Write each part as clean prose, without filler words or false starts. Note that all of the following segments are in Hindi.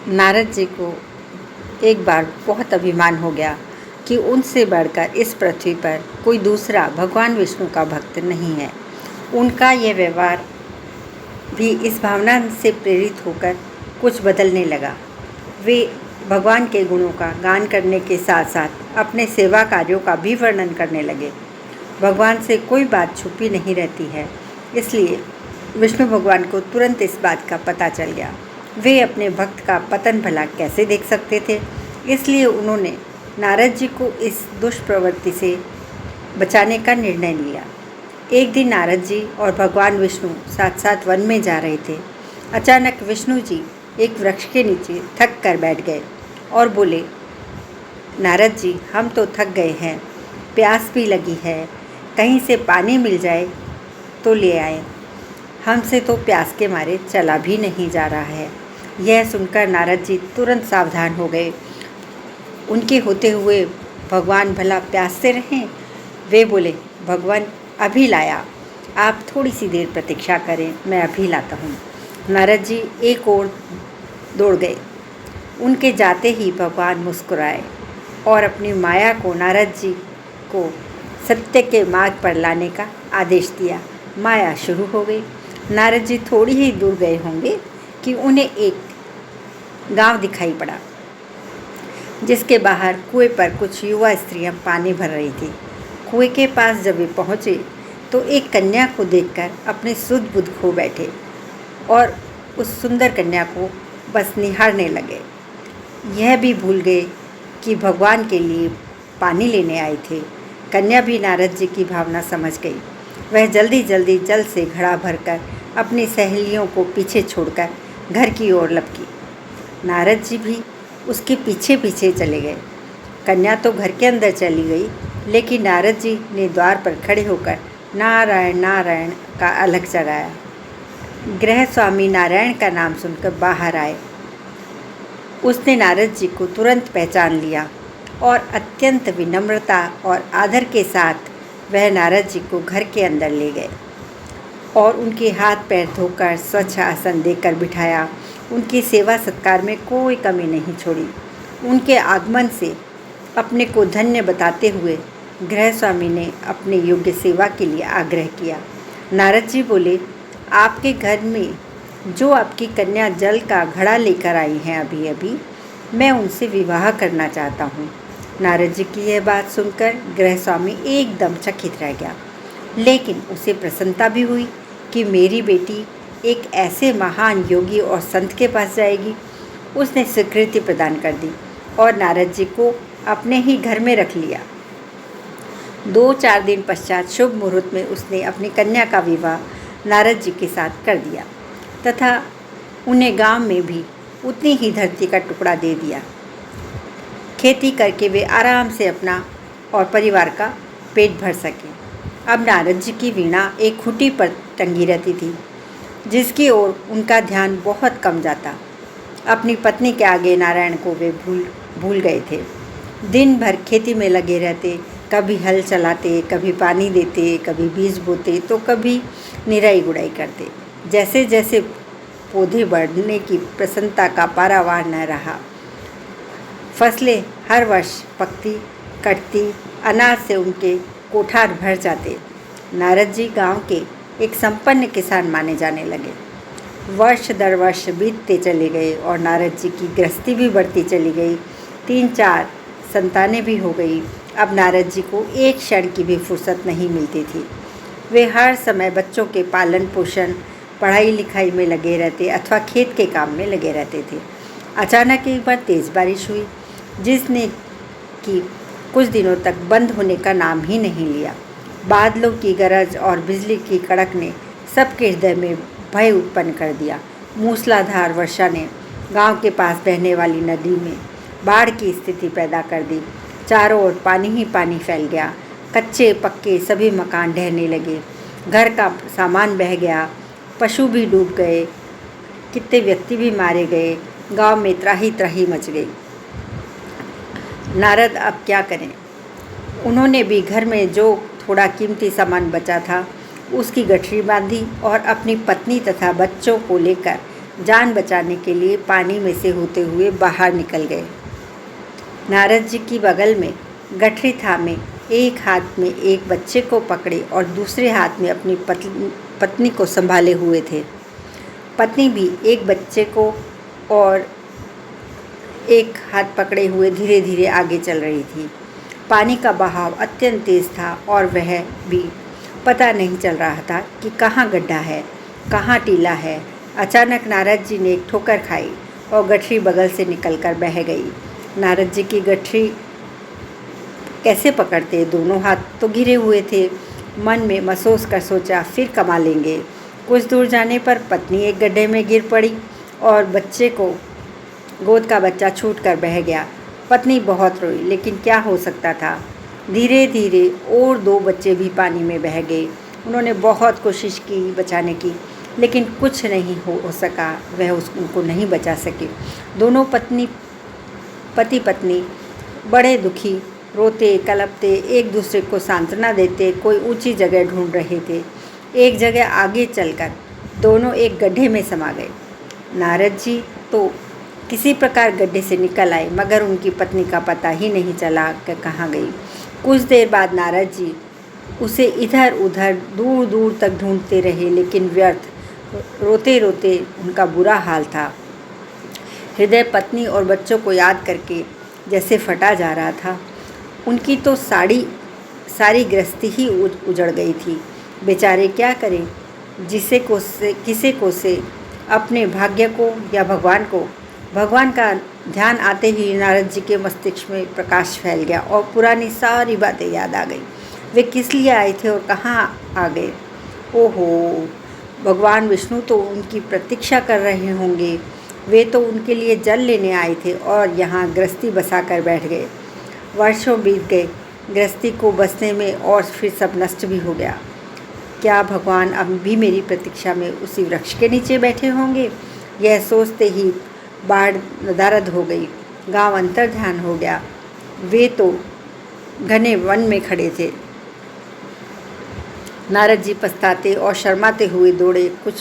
नारद जी को एक बार बहुत अभिमान हो गया कि उनसे बढ़कर इस पृथ्वी पर कोई दूसरा भगवान विष्णु का भक्त नहीं है। उनका यह व्यवहार भी इस भावना से प्रेरित होकर कुछ बदलने लगा। वे भगवान के गुणों का गान करने के साथ साथ अपने सेवा कार्यों का भी वर्णन करने लगे। भगवान से कोई बात छुपी नहीं रहती है, इसलिए विष्णु भगवान को तुरंत इस बात का पता चल गया। वे अपने भक्त का पतन भला कैसे देख सकते थे, इसलिए उन्होंने नारद जी को इस दुष्प्रवृत्ति से बचाने का निर्णय लिया। एक दिन नारद जी और भगवान विष्णु साथ साथ वन में जा रहे थे। अचानक विष्णु जी एक वृक्ष के नीचे थक कर बैठ गए और बोले, नारद जी, हम तो थक गए हैं, प्यास भी लगी है, कहीं से पानी मिल जाए तो ले आए। हमसे तो प्यास के मारे चला भी नहीं जा रहा है। यह सुनकर नारद जी तुरंत सावधान हो गए। उनके होते हुए भगवान भला प्यास से रहें? वे बोले, भगवान अभी लाया, आप थोड़ी सी देर प्रतीक्षा करें, मैं अभी लाता हूँ। नारद जी एक ओर दौड़ गए। उनके जाते ही भगवान मुस्कुराए और अपनी माया को नारद जी को सत्य के मार्ग पर लाने का आदेश दिया। माया शुरू हो गई। नारद जी थोड़ी ही दूर गए होंगे कि उन्हें एक गांव दिखाई पड़ा, जिसके बाहर कुएं पर कुछ युवा स्त्रियां पानी भर रही थी। कुएं के पास जब वे पहुँचे तो एक कन्या को देखकर अपने सुध बुध खो बैठे और उस सुंदर कन्या को बस निहारने लगे। यह भी भूल गए कि भगवान के लिए पानी लेने आए थे। कन्या भी नारद जी की भावना समझ गई। वह जल्दी जल्दी जल से घड़ा भरकर अपनी सहेलियों को पीछे छोड़कर घर की ओर लपकी। नारद जी भी उसके पीछे पीछे चले गए। कन्या तो घर के अंदर चली गई, लेकिन नारद जी ने द्वार पर खड़े होकर नारायण नारायण का अलख जगाया। गृह स्वामी नारायण का नाम सुनकर बाहर आए। उसने नारद जी को तुरंत पहचान लिया और अत्यंत विनम्रता और आदर के साथ वह नारद जी को घर के अंदर ले गए और उनके हाथ पैर धोकर स्वच्छ आसन देकर बिठाया। उनकी सेवा सत्कार में कोई कमी नहीं छोड़ी। उनके आगमन से अपने को धन्य बताते हुए गृह स्वामी ने अपने योग्य सेवा के लिए आग्रह किया। नारद जी बोले, आपके घर में जो आपकी कन्या जल का घड़ा लेकर आई हैं अभी अभी, मैं उनसे विवाह करना चाहता हूँ। नारद जी की यह बात सुनकर गृह स्वामी एकदम चकित रह गया, लेकिन उसे प्रसन्नता भी हुई कि मेरी बेटी एक ऐसे महान योगी और संत के पास जाएगी। उसने स्वीकृति प्रदान कर दी और नारद जी को अपने ही घर में रख लिया। 2-4 दिन पश्चात शुभ मुहूर्त में उसने अपनी कन्या का विवाह नारद जी के साथ कर दिया तथा उन्हें गांव में भी उतनी ही धरती का टुकड़ा दे दिया। खेती करके वे आराम से अपना और परिवार का पेट भर सके। अब नारद जी की वीणा एक खूंटी पर टंगी रहती थी, जिसकी ओर उनका ध्यान बहुत कम जाता। अपनी पत्नी के आगे नारायण को वे भूल गए थे। दिन भर खेती में लगे रहते, कभी हल चलाते, कभी पानी देते, कभी बीज बोते तो कभी निराई गुड़ाई करते। जैसे जैसे पौधे बढ़ने की प्रसन्नता का पारावार न रहा। फसलें हर वर्ष पकती कटती, अनाज से उनके कोठार भर जाते। नारद जी गांव के एक संपन्न किसान माने जाने लगे। वर्ष दर वर्ष बीतते चले गए और नारद जी की गृहस्थी भी बढ़ती चली गई। 3-4 संतानें भी हो गई। अब नारद जी को एक क्षण की भी फुर्सत नहीं मिलती थी। वे हर समय बच्चों के पालन पोषण, पढ़ाई लिखाई में लगे रहते अथवा खेत के काम में लगे रहते थे। अचानक एक बार तेज़ बारिश हुई, जिसने कि कुछ दिनों तक बंद होने का नाम ही नहीं लिया। बादलों की गरज और बिजली की कड़क ने सबके हृदय में भय उत्पन्न कर दिया। मूसलाधार वर्षा ने गांव के पास बहने वाली नदी में बाढ़ की स्थिति पैदा कर दी। चारों ओर पानी ही पानी फैल गया। कच्चे पक्के सभी मकान ढहने लगे। घर का सामान बह गया। पशु भी डूब गए। कितने व्यक्ति भी मारे गए। गांव में त्राही त्राही मच गई। नारद अब क्या करें? उन्होंने भी घर में जो थोड़ा कीमती सामान बचा था उसकी गठरी बांधी और अपनी पत्नी तथा बच्चों को लेकर जान बचाने के लिए पानी में से होते हुए बाहर निकल गए। नारद जी की बगल में गठरी थामे एक हाथ में एक बच्चे को पकड़े और दूसरे हाथ में अपनी पत्नी को संभाले हुए थे। पत्नी भी एक बच्चे को और एक हाथ पकड़े हुए धीरे धीरे आगे चल रही थी। पानी का बहाव अत्यंत तेज था और वह भी पता नहीं चल रहा था कि कहाँ गड्ढा है, कहाँ टीला है। अचानक नारद जी ने एक ठोकर खाई और गठरी बगल से निकलकर बह गई। नारद जी की गठरी कैसे पकड़ते, दोनों हाथ तो घिरे हुए थे। मन में मसोस कर सोचा फिर कमा लेंगे। कुछ दूर जाने पर पत्नी एक गड्ढे में गिर पड़ी और बच्चे को गोद का बच्चा छूट कर बह गया। पत्नी बहुत रोई, लेकिन क्या हो सकता था। धीरे धीरे और 2 बच्चे भी पानी में बह गए। उन्होंने बहुत कोशिश की बचाने की, लेकिन कुछ नहीं हो सका। वह उनको नहीं बचा सके। दोनों पति पत्नी बड़े दुखी, रोते कलपते एक दूसरे को सांत्वना देते कोई ऊंची जगह ढूंढ रहे थे। एक जगह आगे चलकर दोनों एक गड्ढे में समा गए। नारद जी तो किसी प्रकार गड्ढे से निकल आए, मगर उनकी पत्नी का पता ही नहीं चला कि कहाँ गई। कुछ देर बाद नारद जी उसे इधर उधर दूर दूर तक ढूंढते रहे, लेकिन व्यर्थ। रोते रोते उनका बुरा हाल था। हृदय पत्नी और बच्चों को याद करके जैसे फटा जा रहा था। उनकी तो सारी गृहस्थी ही उजड़ गई थी। बेचारे क्या करें, किसे को से अपने भाग्य को या भगवान को। भगवान का ध्यान आते ही नारद जी के मस्तिष्क में प्रकाश फैल गया और पुरानी सारी बातें याद आ गई। वे किस लिए आए थे और कहाँ आ गए। ओहो, भगवान विष्णु तो उनकी प्रतीक्षा कर रहे होंगे। वे तो उनके लिए जल लेने आए थे और यहाँ गृहस्थी बसा कर बैठ गए। वर्षों बीत गए गृहस्थी को बसने में और फिर सब नष्ट भी हो गया। क्या भगवान अब भी मेरी प्रतीक्षा में उसी वृक्ष के नीचे बैठे होंगे। यह सोचते ही बाढ़ नदारद हो गई। गांव अंतर्ध्यान हो गया। वे तो घने वन में खड़े थे। नारद जी पछताते और शर्माते हुए दौड़े। कुछ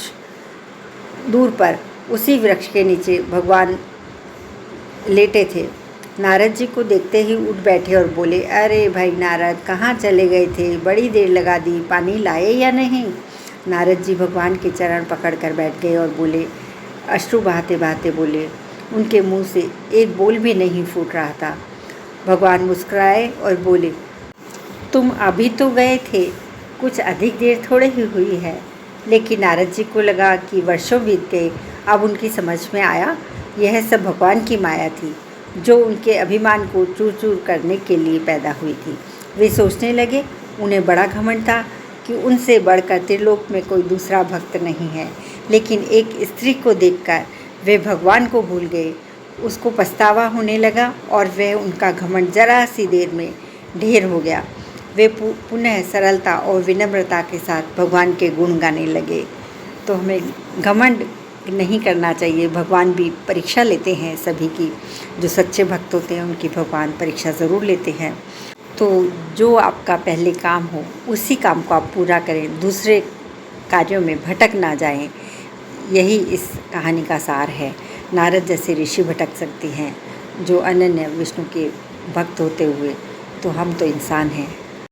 दूर पर उसी वृक्ष के नीचे भगवान लेटे थे। नारद जी को देखते ही उठ बैठे और बोले, अरे भाई नारद, कहाँ चले गए थे, बड़ी देर लगा दी, पानी लाए या नहीं। नारद जी भगवान के चरण पकड़कर बैठ गए और बोले, अश्रु बहाते बहाते बोले। उनके मुंह से एक बोल भी नहीं फूट रहा था। भगवान मुस्कुराए और बोले, तुम अभी तो गए थे, कुछ अधिक देर थोड़े ही हुई है। लेकिन नारद जी को लगा कि वर्षों बीत गए। अब उनकी समझ में आया यह सब भगवान की माया थी, जो उनके अभिमान को चूर चूर करने के लिए पैदा हुई थी। वे सोचने लगे, उन्हें बड़ा घमंड था कि उनसे बढ़कर त्रिलोक में कोई दूसरा भक्त नहीं है। लेकिन एक स्त्री को देखकर वे भगवान को भूल गए। उसको पछतावा होने लगा और वह उनका घमंड जरा सी देर में ढेर हो गया। वे पुनः सरलता और विनम्रता के साथ भगवान के गुण गाने लगे। तो हमें घमंड नहीं करना चाहिए। भगवान भी परीक्षा लेते हैं सभी की। जो सच्चे भक्त होते हैं उनकी भगवान परीक्षा ज़रूर लेते हैं। तो जो आपका पहले काम हो उसी काम को आप पूरा करें, दूसरे कार्यों में भटक ना जाएं। यही इस कहानी का सार है। नारद जैसे ऋषि भटक सकते हैं जो अनन्य विष्णु के भक्त होते हुए, तो हम तो इंसान हैं।